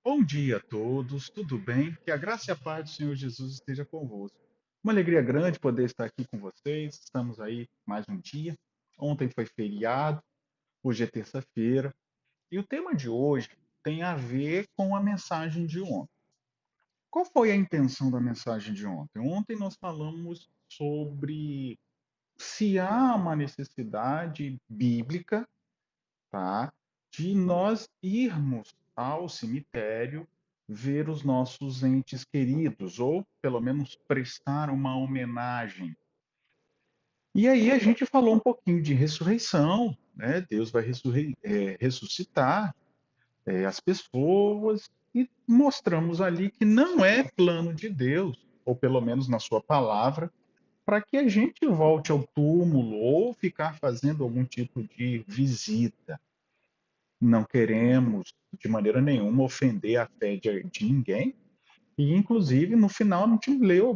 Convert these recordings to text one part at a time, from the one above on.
Bom dia a todos, tudo bem? Que a graça e a paz do Senhor Jesus esteja convosco. Uma alegria grande poder estar aqui com vocês. Estamos aí mais um dia. Ontem foi feriado, hoje é terça-feira. E o tema de hoje tem a ver com a mensagem de ontem. Qual foi a intenção da mensagem de ontem? Ontem nós falamos sobre se há uma necessidade bíblica, tá? De nós irmos ao cemitério ver os nossos entes queridos, ou pelo menos prestar uma homenagem. E aí a gente falou um pouquinho de ressurreição, né? Deus vai ressuscitar as pessoas e mostramos ali que não é plano de Deus, ou pelo menos na sua palavra, para que a gente volte ao túmulo ou ficar fazendo algum tipo de visita. Não queremos, de maneira nenhuma, ofender a fé de ninguém. E, inclusive, no final, a gente leu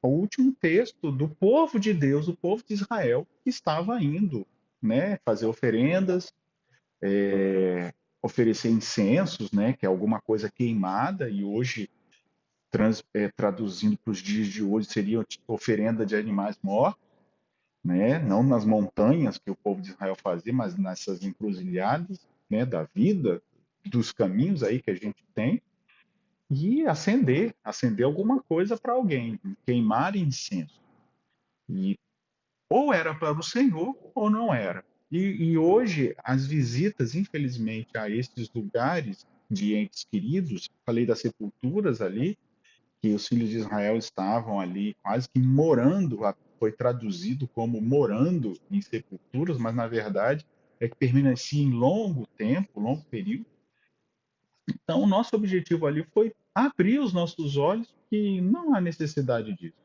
o último texto do povo de Deus, o povo de Israel, que estava indo, né, fazer oferendas, oferecer incensos, né, que é alguma coisa queimada, e hoje, traduzindo para os dias de hoje, seria oferenda de animais mortos, né, não nas montanhas que o povo de Israel fazia, mas nessas encruzilhadas, né, da vida, dos caminhos aí que a gente tem, e acender alguma coisa para alguém, queimar incenso. E ou era para o Senhor ou não era. E hoje as visitas, infelizmente, a esses lugares de entes queridos, falei das sepulturas ali, que os filhos de Israel estavam ali quase que morando, foi traduzido como morando em sepulturas, mas na verdade é que permanecia em longo tempo, longo período. Então, o nosso objetivo ali foi abrir os nossos olhos que não há necessidade disso.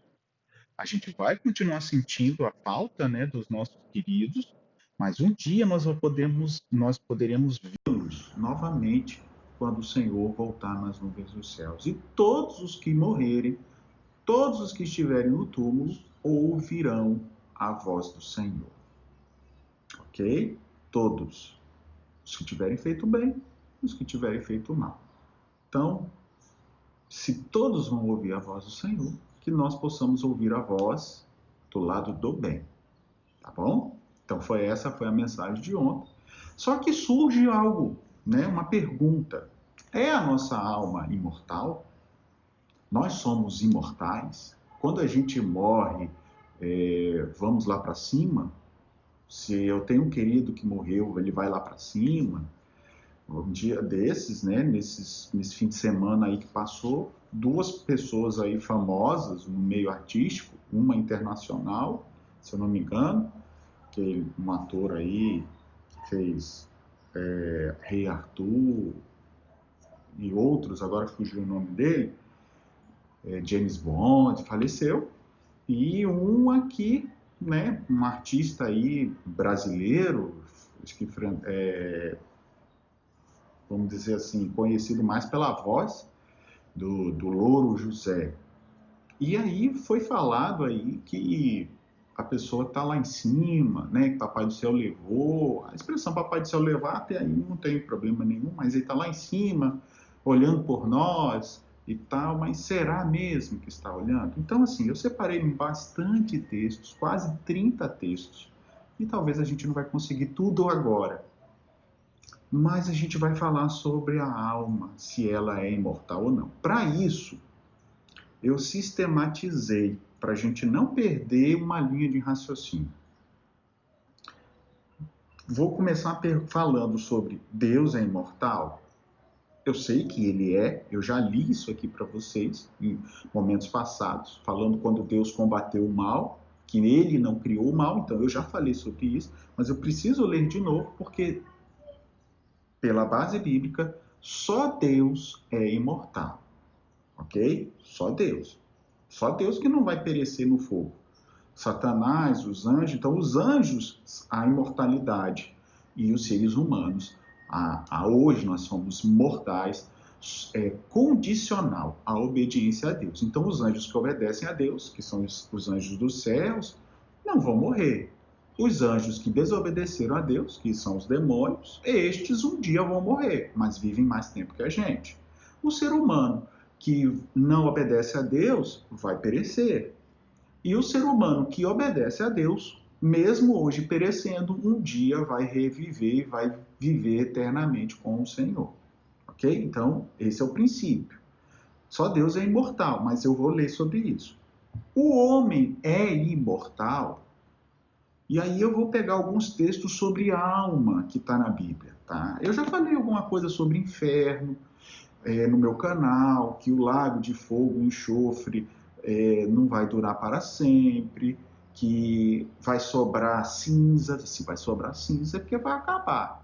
A gente vai continuar sentindo a falta, né, dos nossos queridos, mas um dia nós poderemos vê-los novamente quando o Senhor voltar nas nuvens dos céus. E todos os que morrerem, todos os que estiverem no túmulo, ouvirão a voz do Senhor. Ok? Todos. Os que tiverem feito bem, os que tiverem feito mal. Então, se todos vão ouvir a voz do Senhor, que nós possamos ouvir a voz do lado do bem, tá bom? Então essa foi a mensagem de ontem. Só que surge algo, né? Uma pergunta: é a nossa alma imortal? Nós somos imortais? Quando a gente morre, vamos lá para cima? Se eu tenho um querido que morreu, ele vai lá para cima? Um dia desses, né, nesse fim de semana aí que passou, duas pessoas aí famosas no meio artístico, uma internacional, se eu não me engano, que um ator aí que fez Rei Arthur e outros, agora fugiu o nome dele, James Bond, faleceu, e um aqui, né, um artista aí brasileiro, acho que vamos dizer assim, conhecido mais pela voz, do Louro José. E aí foi falado aí que a pessoa está lá em cima, né? Que Papai do Céu levou. A expressão Papai do Céu levar até aí não tem problema nenhum, mas ele está lá em cima, olhando por nós e tal. Mas será mesmo que está olhando? Então, assim, eu separei bastante textos, quase 30 textos. E talvez a gente não vai conseguir tudo agora. Mas a gente vai falar sobre a alma, se ela é imortal ou não. Para isso, eu sistematizei para a gente não perder uma linha de raciocínio. Vou começar falando sobre Deus é imortal. Eu sei que ele é, eu já li isso aqui para vocês em momentos passados, falando quando Deus combateu o mal, que ele não criou o mal, então eu já falei sobre isso, mas eu preciso ler de novo porque, pela base bíblica, só Deus é imortal, ok? Só Deus. Só Deus que não vai perecer no fogo. Satanás, os anjos. Então, os anjos, a imortalidade e os seres humanos, hoje nós somos mortais, é condicional à obediência a Deus. Então, os anjos que obedecem a Deus, que são os anjos dos céus, não vão morrer. Os anjos que desobedeceram a Deus, que são os demônios, estes um dia vão morrer, mas vivem mais tempo que a gente. O ser humano que não obedece a Deus vai perecer. E o ser humano que obedece a Deus, mesmo hoje perecendo, um dia vai reviver e vai viver eternamente com o Senhor. Ok? Então, esse é o princípio. Só Deus é imortal, mas eu vou ler sobre isso. O homem é imortal, e aí eu vou pegar alguns textos sobre alma que está na Bíblia. Tá? Eu já falei alguma coisa sobre inferno no meu canal, que o lago de fogo e enxofre não vai durar para sempre, que vai sobrar cinza. Se vai sobrar cinza é porque vai acabar,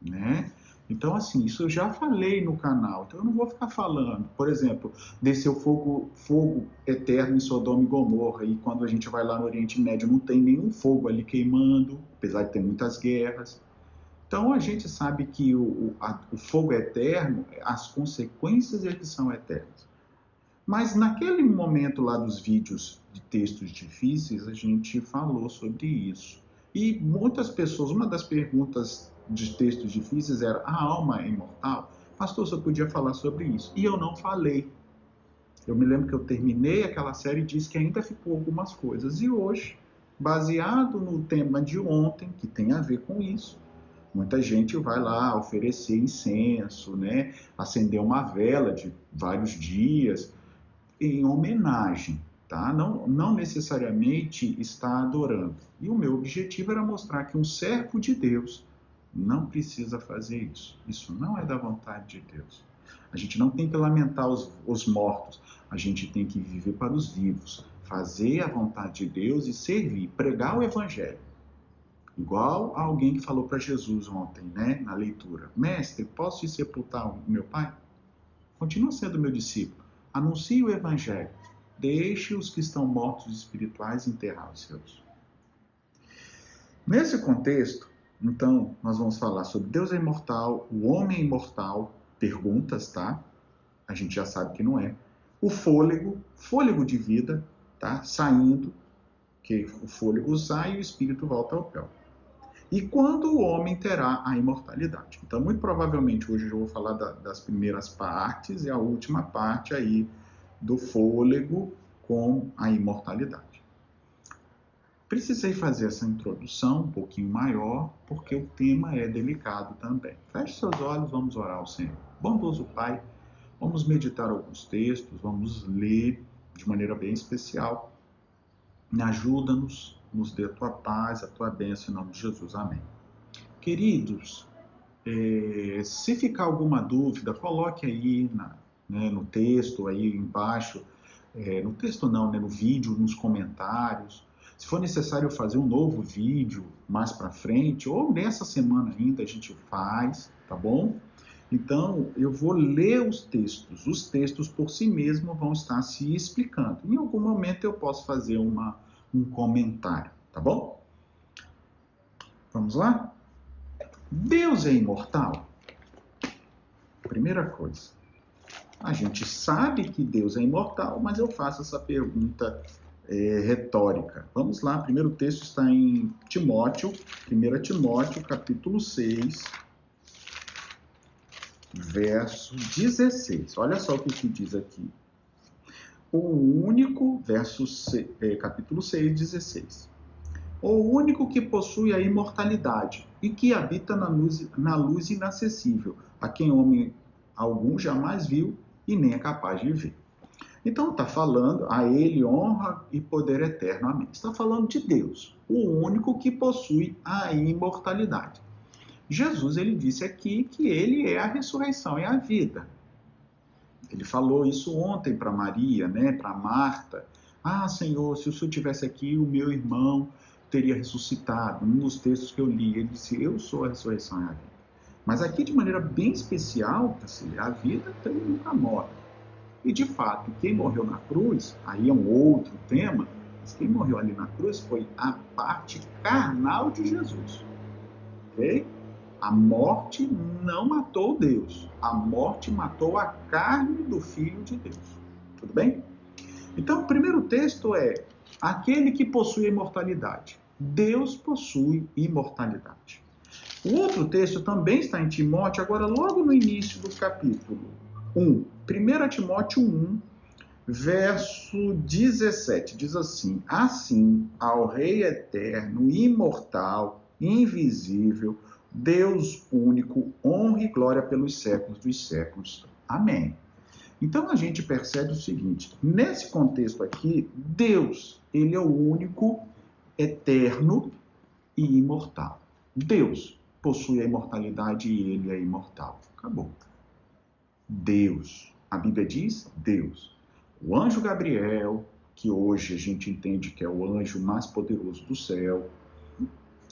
né? Então, assim, isso eu já falei no canal, então eu não vou ficar falando. Por exemplo, desceu fogo eterno em Sodoma e Gomorra, e quando a gente vai lá no Oriente Médio não tem nenhum fogo ali queimando, apesar de ter muitas guerras. Então a gente sabe que o fogo é eterno, as consequências é que são eternas. Mas naquele momento lá dos vídeos de textos difíceis, a gente falou sobre isso. E muitas pessoas, uma das perguntas de textos difíceis era: a alma é imortal? Pastor, você podia falar sobre isso. E eu não falei. Eu me lembro que eu terminei aquela série e disse que ainda ficou algumas coisas. E hoje, baseado no tema de ontem, que tem a ver com isso, muita gente vai lá oferecer incenso, né? Acender uma vela de vários dias em homenagem, tá? Não necessariamente está adorando. E o meu objetivo era mostrar que um servo de Deus não precisa fazer isso. Isso não é da vontade de Deus. A gente não tem que lamentar os mortos, a gente tem que viver para os vivos, fazer a vontade de Deus e servir, pregar o evangelho. Igual a alguém que falou para Jesus ontem, né, na leitura: Mestre, posso ir sepultar o meu pai? Continua sendo meu discípulo. Anuncie o evangelho. Deixe os que estão mortos espirituais enterrar os seus. Nesse contexto, então, nós vamos falar sobre Deus é imortal, o homem é imortal, perguntas, tá? A gente já sabe que não é. O fôlego de vida, tá? Saindo, que o fôlego sai e o espírito volta ao pé. E quando o homem terá a imortalidade? Então, muito provavelmente, hoje eu vou falar das primeiras partes e a última parte aí do fôlego com a imortalidade. Precisei fazer essa introdução um pouquinho maior, porque o tema é delicado também. Feche seus olhos, vamos orar ao Senhor. Bondoso Pai, vamos meditar alguns textos, vamos ler de maneira bem especial. Ajuda-nos, nos dê a tua paz, a tua bênção, em nome de Jesus. Amém. Queridos, se ficar alguma dúvida, coloque aí no texto, aí embaixo, no texto não, no vídeo, nos comentários. Se for necessário fazer um novo vídeo mais para frente, ou nessa semana ainda a gente faz, tá bom? Então, eu vou ler os textos por si mesmo vão estar se explicando. Em algum momento eu posso fazer um comentário, tá bom? Vamos lá? Deus é imortal? Primeira coisa, a gente sabe que Deus é imortal, mas eu faço essa pergunta retórica. Vamos lá, o primeiro texto está em Timóteo, 1 Timóteo, capítulo 6, verso 16. Olha só o que diz aqui. O único, capítulo 6, 16. O único que possui a imortalidade e que habita na luz inacessível, a quem homem algum jamais viu e nem é capaz de ver. Então está falando, a ele honra e poder eterno. Amém. Está falando de Deus, o único que possui a imortalidade. Jesus, ele disse aqui que ele é a ressurreição e a vida. Ele falou isso ontem para Maria, né, para Marta. Ah, Senhor, se o Senhor estivesse aqui, o meu irmão teria ressuscitado. Um dos textos que eu li, ele disse: eu sou a ressurreição e a vida. Mas aqui, de maneira bem especial, a vida também nunca morre. E, de fato, quem morreu na cruz, aí é um outro tema, mas quem morreu ali na cruz foi a parte carnal de Jesus. Ok? A morte não matou Deus. A morte matou a carne do Filho de Deus. Tudo bem? Então, o primeiro texto é aquele que possui a imortalidade. Deus possui imortalidade. O outro texto também está em Timóteo, agora logo no início do capítulo. 1 Timóteo 1, verso 17, diz assim: assim, ao Rei eterno, imortal, invisível, Deus único, honra e glória pelos séculos dos séculos. Amém. Então a gente percebe o seguinte, nesse contexto aqui, Deus, ele é o único, eterno e imortal. Deus possui a imortalidade e ele é imortal. Acabou. Deus. A Bíblia diz Deus. O anjo Gabriel, que hoje a gente entende que é o anjo mais poderoso do céu,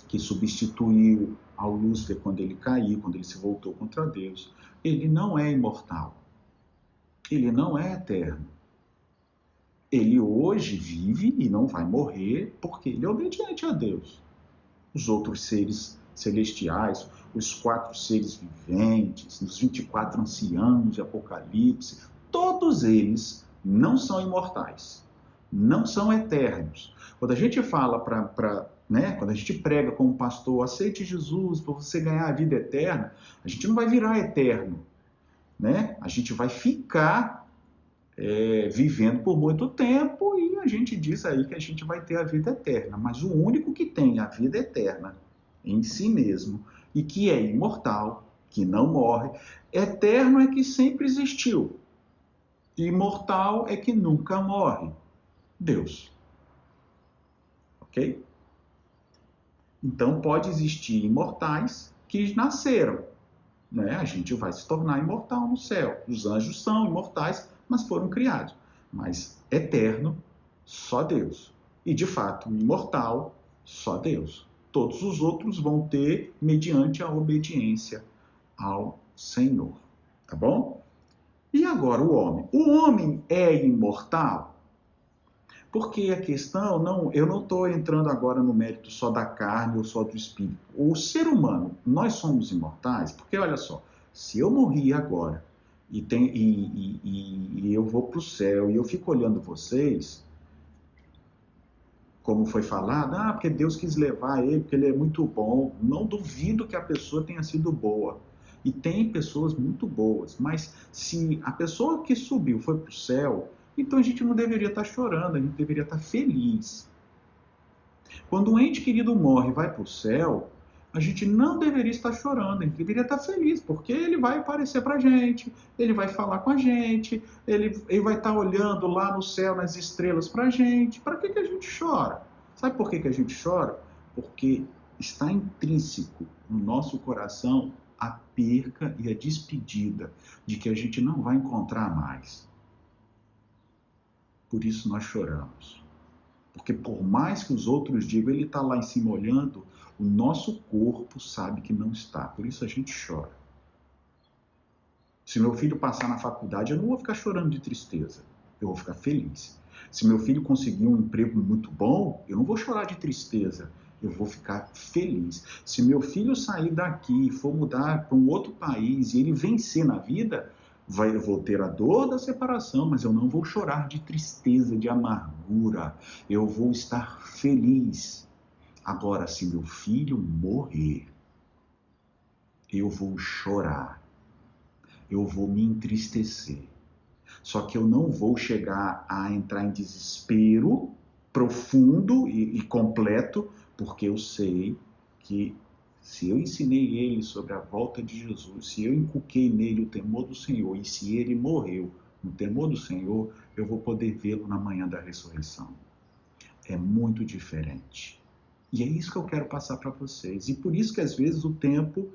que substituiu ao Lúcifer quando ele caiu, quando ele se voltou contra Deus, ele não é imortal. Ele não é eterno. Ele hoje vive e não vai morrer porque ele é obediente a Deus. Os outros seres celestiais, os 4 seres viventes, os 24 anciãos de Apocalipse, todos eles não são imortais, não são eternos. Quando a gente fala quando a gente prega como pastor, aceite Jesus para você ganhar a vida eterna, a gente não vai virar eterno, né? A gente vai ficar vivendo por muito tempo e a gente diz aí que a gente vai ter a vida eterna. Mas o único que tem a vida eterna em si mesmo e que é imortal, que não morre, eterno é que sempre existiu. Imortal é que nunca morre. Deus. Ok? Então pode existir imortais que nasceram, né? A gente vai se tornar imortal no céu. Os anjos são imortais, mas foram criados. Mas eterno, só Deus. E de fato, imortal, só Deus. Todos os outros vão ter mediante a obediência ao Senhor. Tá bom? E agora o homem. O homem é imortal? Porque a questão, eu não estou entrando agora no mérito só da carne ou só do espírito. O ser humano, nós somos imortais, porque olha só, se eu morri agora e eu vou para o céu e eu fico olhando vocês, como foi falado, porque Deus quis levar ele, porque ele é muito bom. Não duvido que a pessoa tenha sido boa. E tem pessoas muito boas, mas se a pessoa que subiu foi para o céu, então a gente não deveria estar chorando, a gente deveria estar feliz. Quando um ente querido morre e vai para o céu, a gente não deveria estar chorando, a gente deveria estar feliz, porque ele vai aparecer para a gente, ele vai falar com a gente, ele vai estar olhando lá no céu, nas estrelas para a gente. Para que a gente chora? Sabe por que a gente chora? Porque está intrínseco no nosso coração a perca e a despedida de que a gente não vai encontrar mais. Por isso nós choramos. Porque por mais que os outros digam, ele está lá em cima olhando, o nosso corpo sabe que não está. Por isso a gente chora. Se meu filho passar na faculdade, eu não vou ficar chorando de tristeza. Eu vou ficar feliz. Se meu filho conseguir um emprego muito bom, eu não vou chorar de tristeza. Eu vou ficar feliz. Se meu filho sair daqui e for mudar para um outro país e ele vencer na vida, eu vou ter a dor da separação, mas eu não vou chorar de tristeza, de amargura. Eu vou estar feliz. Agora, se meu filho morrer, eu vou chorar. Eu vou me entristecer. Só que eu não vou chegar a entrar em desespero profundo e completo, porque eu sei que se eu ensinei ele sobre a volta de Jesus, se eu inculquei nele o temor do Senhor, e se ele morreu no temor do Senhor, eu vou poder vê-lo na manhã da ressurreição. É muito diferente. E é isso que eu quero passar para vocês. E por isso que às vezes o tempo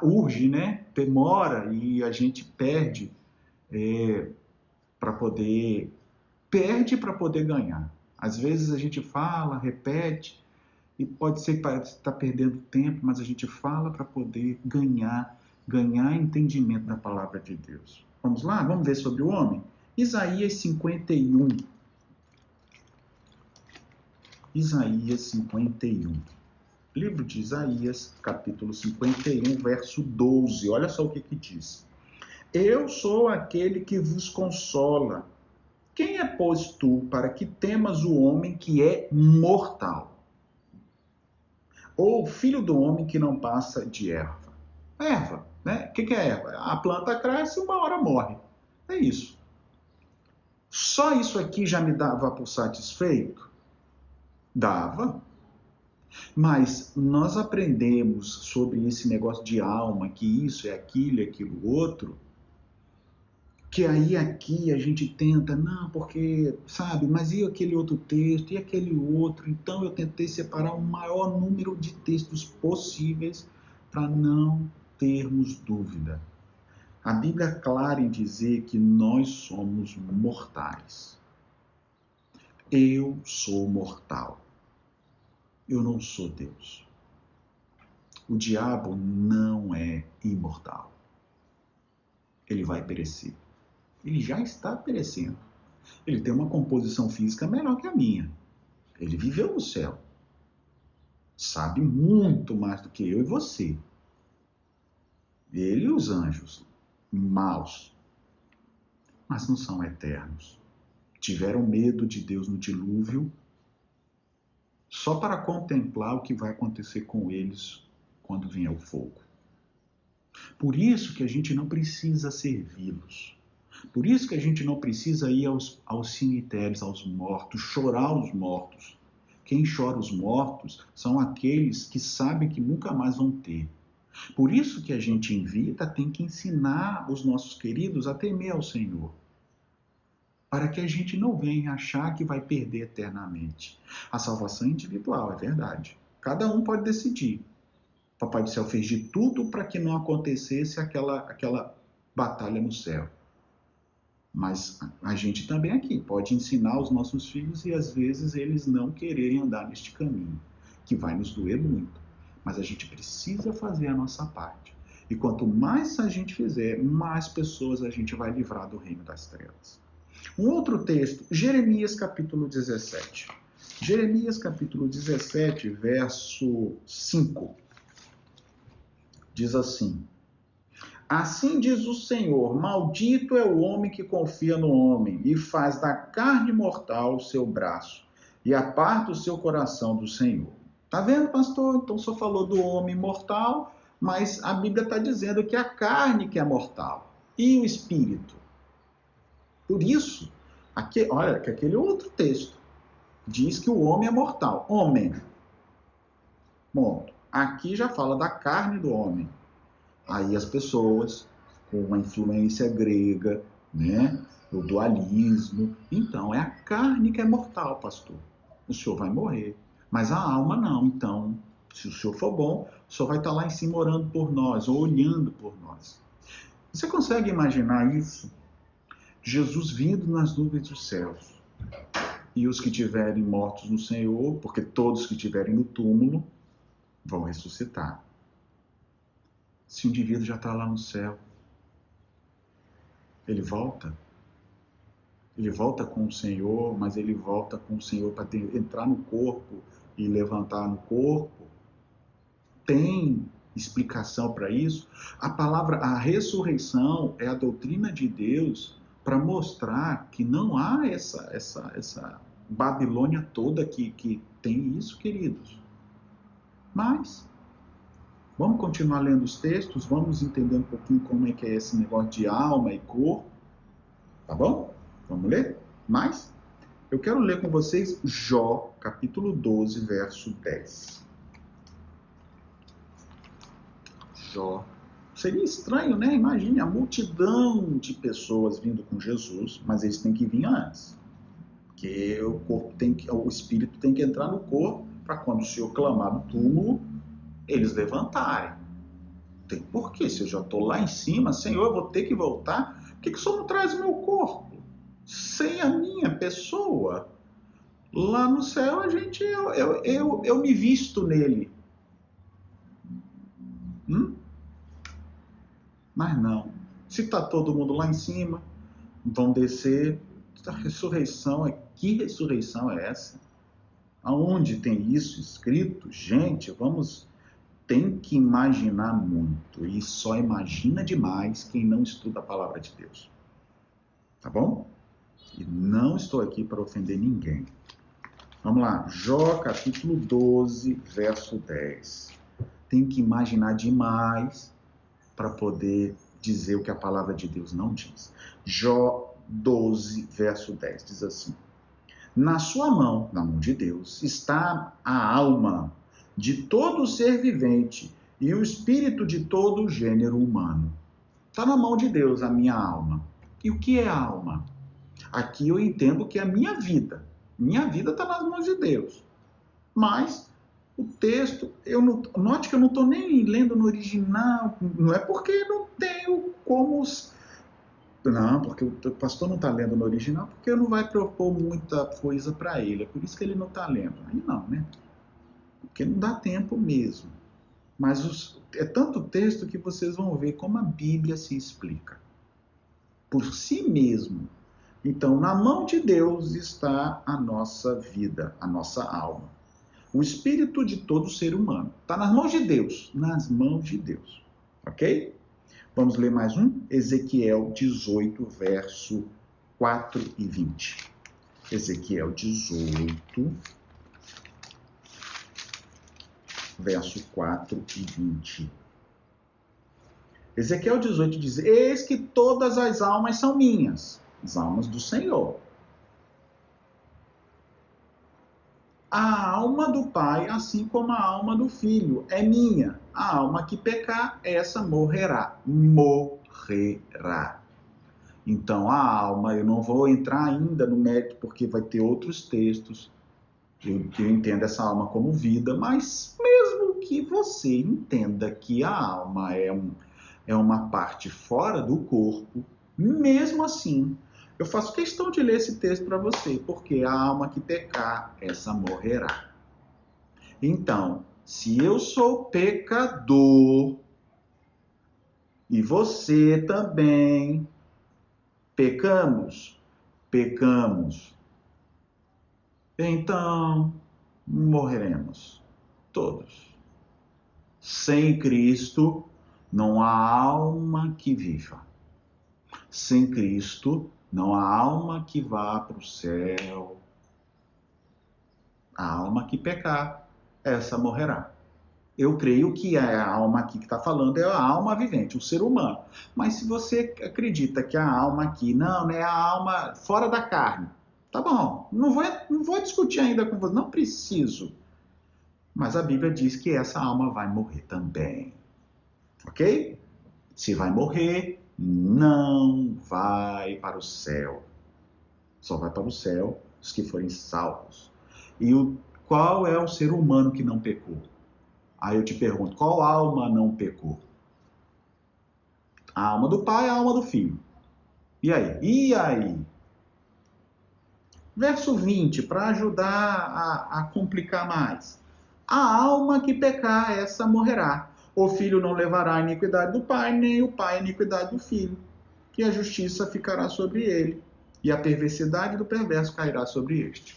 urge, né? Demora e a gente perde para poder ganhar. Às vezes a gente fala, repete, e pode ser que está perdendo tempo, mas a gente fala para poder ganhar entendimento da palavra de Deus. Vamos lá? Vamos ver sobre o homem? Isaías 51. Isaías 51. Livro de Isaías, capítulo 51, verso 12. Olha só o que diz. Eu sou aquele que vos consola. Quem é, pois, tu, para que temas o homem que é mortal? Ou filho do homem que não passa de erva? Erva. Né? O que é? A planta cresce e uma hora morre. É isso. Só isso aqui já me dava por satisfeito? Dava. Mas nós aprendemos sobre esse negócio de alma, que isso é aquilo, é aquilo outro, que aí aqui a gente tenta, não, porque, sabe, mas e aquele outro texto, e aquele outro? Então eu tentei separar o maior número de textos possíveis para não termos dúvida. A Bíblia é clara em dizer que nós somos mortais. Eu sou mortal. Eu não sou Deus. O diabo não é imortal. Ele vai perecer. Ele já está perecendo. Ele tem uma composição física melhor que a minha. Ele viveu no céu. Sabe muito mais do que eu e você. Ele e os anjos maus. Mas não são eternos. Tiveram medo de Deus no dilúvio só para contemplar o que vai acontecer com eles quando vier o fogo. Por isso que a gente não precisa servi-los. Por isso que a gente não precisa ir aos cemitérios, aos mortos, chorar os mortos. Quem chora os mortos são aqueles que sabem que nunca mais vão ter. Por isso que a gente em vida tem que ensinar os nossos queridos a temer ao Senhor. Para que a gente não venha achar que vai perder eternamente. A salvação é individual, é verdade. Cada um pode decidir. Papai do céu fez de tudo para que não acontecesse aquela batalha no céu. Mas a gente também aqui pode ensinar os nossos filhos e às vezes eles não quererem andar neste caminho, que vai nos doer muito. Mas a gente precisa fazer a nossa parte. E quanto mais a gente fizer, mais pessoas a gente vai livrar do reino das trevas. Um outro texto, Jeremias capítulo 17. Jeremias capítulo 17, verso 5. Diz assim: Assim diz o Senhor, maldito é o homem que confia no homem e faz da carne mortal o seu braço e aparta o seu coração do Senhor. Tá vendo, pastor? Então só falou do homem mortal, mas a Bíblia está dizendo que a carne que é mortal e o espírito. Por isso, olha, que aquele outro texto diz que o homem é mortal. Homem. Bom, aqui já fala da carne do homem. Aí as pessoas com a influência grega, né, o dualismo, então é a carne que é mortal, pastor. O senhor vai morrer, mas a alma não. Então, se o senhor for bom, o senhor vai estar lá em cima orando por nós, ou olhando por nós. Você consegue imaginar isso? Jesus vindo nas nuvens dos céus, e os que tiverem mortos no Senhor, porque todos que tiverem no túmulo vão ressuscitar. Se o indivíduo já está lá no céu, ele volta com o Senhor, mas ele volta com o Senhor para entrar no corpo e levantar no corpo. Tem explicação para isso? A ressurreição é a doutrina de Deus para mostrar que não há essa Babilônia toda que tem isso, queridos. Mas vamos continuar lendo os textos, vamos entender um pouquinho como é que é esse negócio de alma e corpo, tá bom? Vamos ler mais? Eu quero ler com vocês Jó, capítulo 12, verso 10. Jó. Seria estranho, né? Imagine a multidão de pessoas vindo com Jesus, mas eles têm que vir antes. Porque o espírito tem que entrar no corpo para quando o Senhor clamar no túmulo, eles levantarem. Tem por quê? Se eu já estou lá em cima, Senhor, eu vou ter que voltar. Por que o Senhor não traz o meu corpo? Sem a minha pessoa. Lá no céu, eu me visto nele. Mas não. Se está todo mundo lá em cima, vão descer. A ressurreição, que ressurreição é essa? Aonde tem isso escrito? Gente, tem que imaginar muito. E só imagina demais quem não estuda a palavra de Deus. Tá bom? E não estou aqui para ofender ninguém. Vamos lá. Jó, capítulo 12, verso 10. Tem que imaginar demais para poder dizer o que a palavra de Deus não diz. Jó 12, verso 10, diz assim: na sua mão, na mão de Deus, está a alma de todo ser vivente e o espírito de todo o gênero humano. Está na mão de Deus a minha alma. E o que é a alma? Aqui eu entendo que é a minha vida. Minha vida está nas mãos de Deus. Mas o texto, note que eu não estou nem lendo no original, não é porque eu não tenho como... Não, porque o pastor não está lendo no original, porque não vai propor muita coisa para ele. É por isso que ele não está lendo. Aí não, né? Porque não dá tempo mesmo. Mas é tanto texto que vocês vão ver como a Bíblia se explica. Por si mesmo. Então, na mão de Deus está a nossa vida, a nossa alma. O espírito de todo ser humano. Está nas mãos de Deus. Nas mãos de Deus. Ok? Vamos ler mais um? Ezequiel 18, verso 4 e 20. Ezequiel 18, verso 4 e 20. Ezequiel 18 diz: eis que todas as almas são minhas, as almas do Senhor. A alma do Pai, assim como a alma do Filho, é minha. A alma que pecar, essa morrerá. Morrerá. Então, a alma, eu não vou entrar ainda no mérito, porque vai ter outros textos que eu entendo essa alma como vida, mas mesmo que você entenda que a alma é uma parte fora do corpo, mesmo assim, eu faço questão de ler esse texto para você, porque a alma que pecar, essa morrerá. Então, se eu sou pecador e você também pecamos, então morreremos todos. Sem Cristo não há alma que viva. Sem Cristo não há alma que vá para o céu. A alma que pecar, essa morrerá. Eu creio que a alma aqui que está falando é a alma vivente, o ser humano. Mas se você acredita que a alma aqui, não é a alma fora da carne, tá bom, não vou discutir ainda com você, não preciso. Mas a Bíblia diz que essa alma vai morrer também. Ok? Se vai morrer, não vai para o céu. Só vai para o céu os que forem salvos. E qual é o ser humano que não pecou? Aí eu te pergunto, qual alma não pecou? A alma do Pai, a alma do Filho. E aí? E aí? Verso 20, para ajudar a complicar mais. A alma que pecar, essa morrerá. O filho não levará a iniquidade do pai, nem o pai a iniquidade do filho. E a justiça ficará sobre ele, e a perversidade do perverso cairá sobre este.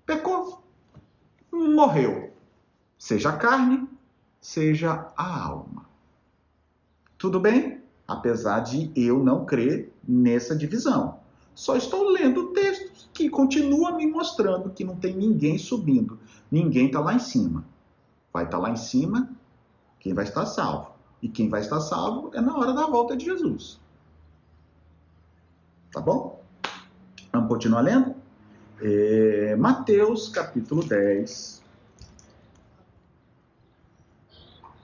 Pecou, morreu. Seja a carne, seja a alma. Tudo bem? Apesar de eu não crer nessa divisão. Só estou lendo textos que continuam me mostrando que não tem ninguém subindo. Ninguém está lá em cima. Vai estar lá em cima quem vai estar salvo. E quem vai estar salvo é na hora da volta de Jesus. Tá bom? Vamos continuar lendo? Mateus capítulo 10,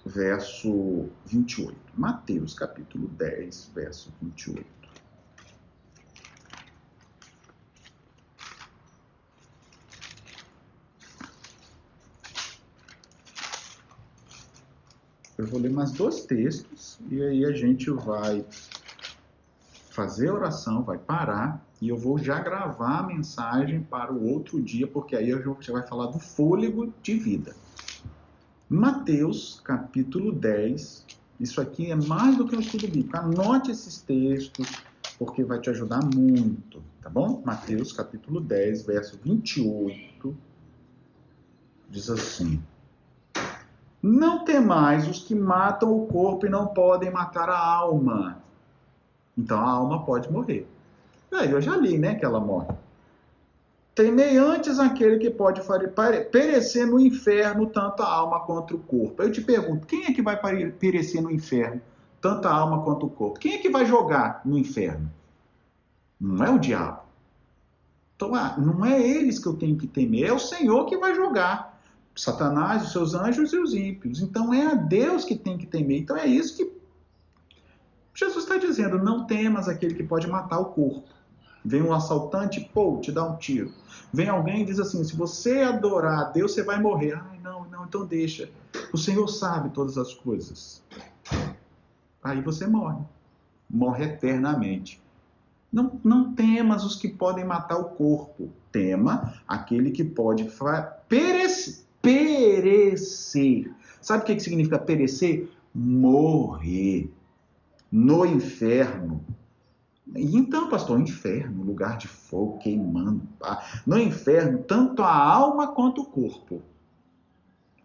verso 28. Mateus capítulo 10, verso 28. Eu vou ler mais dois textos e aí a gente vai fazer a oração, vai parar e eu vou já gravar a mensagem para o outro dia, porque aí a gente vai falar do fôlego de vida. Mateus, capítulo 10, isso aqui é mais do que um estudo bíblico. Anote esses textos, porque vai te ajudar muito, tá bom? Mateus, capítulo 10, verso 28, diz assim: não temais os que matam o corpo e não podem matar a alma. Então a alma pode morrer. Aí eu já li, né, que ela morre. Temei antes aquele que pode perecer no inferno, tanto a alma quanto o corpo. Eu te pergunto, quem é que vai perecer no inferno, tanto a alma quanto o corpo? Quem é que vai jogar no inferno? Não é o diabo. Então, não é eles que eu tenho que temer, é o Senhor que vai jogar. Satanás, os seus anjos e os ímpios. Então, é a Deus que tem que temer. Então, é isso que Jesus está dizendo. Não temas aquele que pode matar o corpo. Vem um assaltante, pô, te dá um tiro. Vem alguém e diz assim, se você adorar a Deus, você vai morrer. Ai, não, então deixa. O Senhor sabe todas as coisas. Aí você morre. Morre eternamente. Não temas os que podem matar o corpo. Tema aquele que pode perecer. Sabe o que significa perecer? Morrer. No inferno. E então, pastor, inferno, lugar de fogo, queimando. No inferno, tanto a alma quanto o corpo.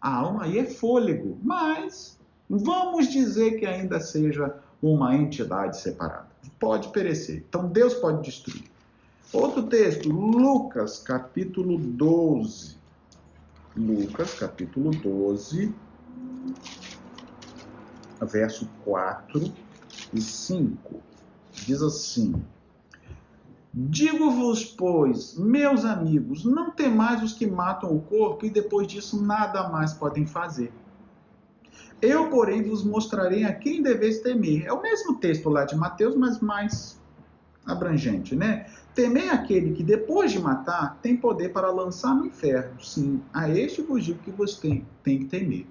A alma aí é fôlego, mas vamos dizer que ainda seja uma entidade separada. Pode perecer. Então, Deus pode destruir. Outro texto, Lucas, capítulo 12. Lucas, capítulo 12, verso 4 e 5. Diz assim: digo-vos, pois, meus amigos, não temais os que matam o corpo e depois disso nada mais podem fazer. Eu, porém, vos mostrarei a quem deveis temer. É o mesmo texto lá de Mateus, mas mais abrangente, né? Temei aquele que depois de matar tem poder para lançar no inferno. Sim, a este vos digo que vos tem que temer.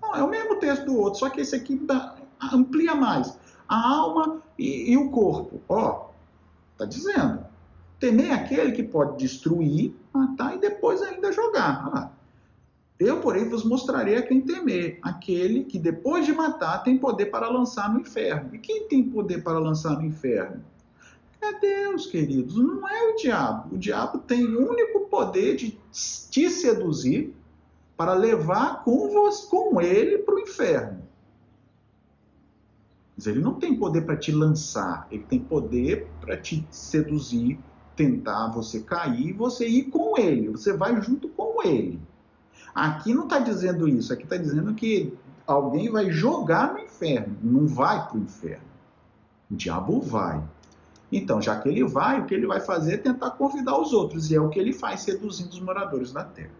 Não, é o mesmo texto do outro, só que esse aqui amplia mais. A alma e o corpo. Ó, tá dizendo. Temer aquele que pode destruir, matar e depois ainda jogar. Eu, porém, vos mostrarei a quem temer. Aquele que depois de matar tem poder para lançar no inferno. E quem tem poder para lançar no inferno? É Deus, queridos. Não é o diabo. O diabo tem o único poder de te seduzir para levar com ele para o inferno. Mas ele não tem poder para te lançar, ele tem poder para te seduzir, tentar você cair e você ir com ele, você vai junto com ele. Aqui não está dizendo isso, aqui está dizendo que alguém vai jogar no inferno, não vai para o inferno. O diabo vai. Então, já que ele vai, o que ele vai fazer é tentar convidar os outros, e é o que ele faz, seduzindo os moradores da terra.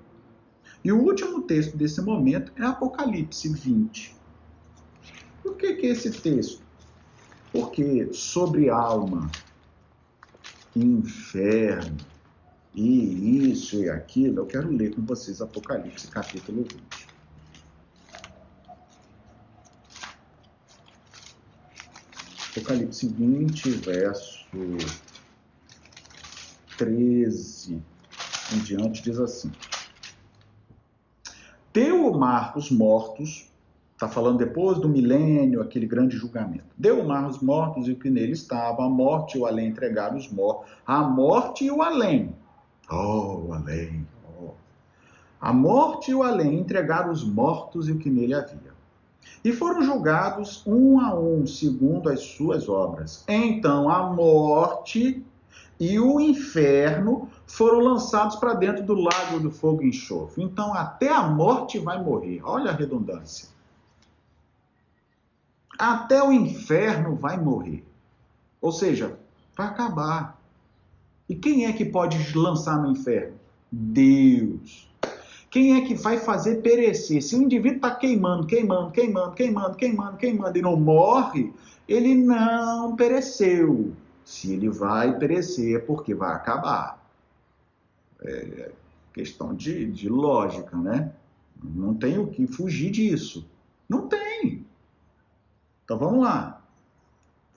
E o último texto desse momento é Apocalipse 20. Por que esse texto? Porque sobre alma, inferno, e isso e aquilo, eu quero ler com vocês Apocalipse capítulo 20. Apocalipse 20, verso 13 em diante, diz assim: deu o mar os mortos, está falando depois do milênio, aquele grande julgamento. Deu o mar os mortos e o que nele estava, a morte e o além entregaram os mortos. A morte e o além. Oh, além. Oh. A morte e o além entregaram os mortos e o que nele havia. E foram julgados um a um, segundo as suas obras. Então a morte e o inferno foram lançados para dentro do lago do fogo e enxofre. Então até a morte vai morrer. Olha a redundância. Até o inferno vai morrer. Ou seja, vai acabar. E quem é que pode lançar no inferno? Deus. Quem é que vai fazer perecer? Se o indivíduo está queimando e não morre, ele não pereceu. Se ele vai perecer, é porque vai acabar. É questão de lógica, né? Não tem o que fugir disso. Não tem. Então vamos lá.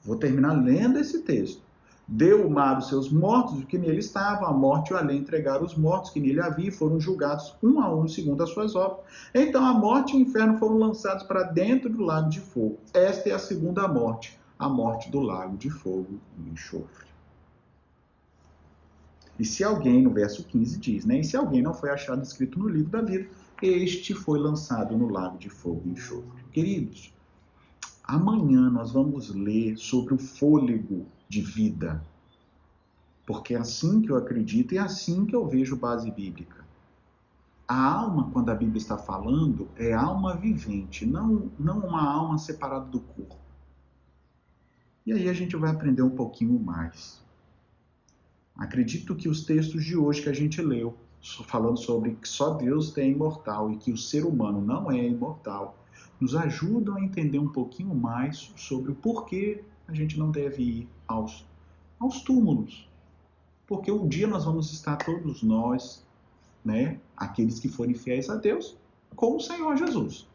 Vou terminar lendo esse texto. Deu o mar os seus mortos, o que nele estava, a morte e o além entregaram os mortos que nele havia e foram julgados um a um segundo as suas obras. Então a morte e o inferno foram lançados para dentro do lago de fogo. Esta é a segunda morte, a morte do lago de fogo e enxofre. E se alguém, no verso 15 diz, né? E se alguém não foi achado escrito no livro da vida, este foi lançado no lago de fogo e enxofre. Queridos, amanhã nós vamos ler sobre o fôlego de vida. porque é assim que eu acredito e é assim que eu vejo base bíblica. A alma, quando a Bíblia está falando, é alma vivente, não uma alma separada do corpo. E aí a gente vai aprender um pouquinho mais. Acredito que os textos de hoje que a gente leu, falando sobre que só Deus é imortal e que o ser humano não é imortal, nos ajudam a entender um pouquinho mais sobre o porquê a gente não deve ir aos túmulos. Porque um dia nós vamos estar todos nós, né, aqueles que forem fiéis a Deus, com o Senhor Jesus,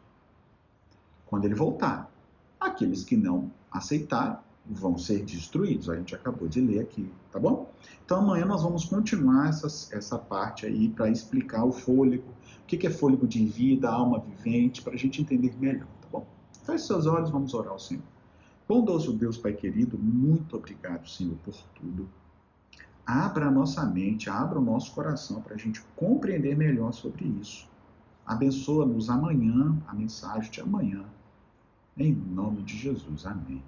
quando ele voltar. Aqueles que não aceitarem vão ser destruídos. A gente acabou de ler aqui, tá bom? Então amanhã nós vamos continuar essa parte aí para explicar o fôlego, o que é fôlego de vida, alma vivente, para a gente entender melhor, tá bom? Feche seus olhos, vamos orar ao Senhor. Bondoso Deus, Pai querido, muito obrigado, Senhor, por tudo. Abra a nossa mente, abra o nosso coração para a gente compreender melhor sobre isso. Abençoa-nos amanhã, a mensagem de amanhã. Em nome de Jesus. Amém.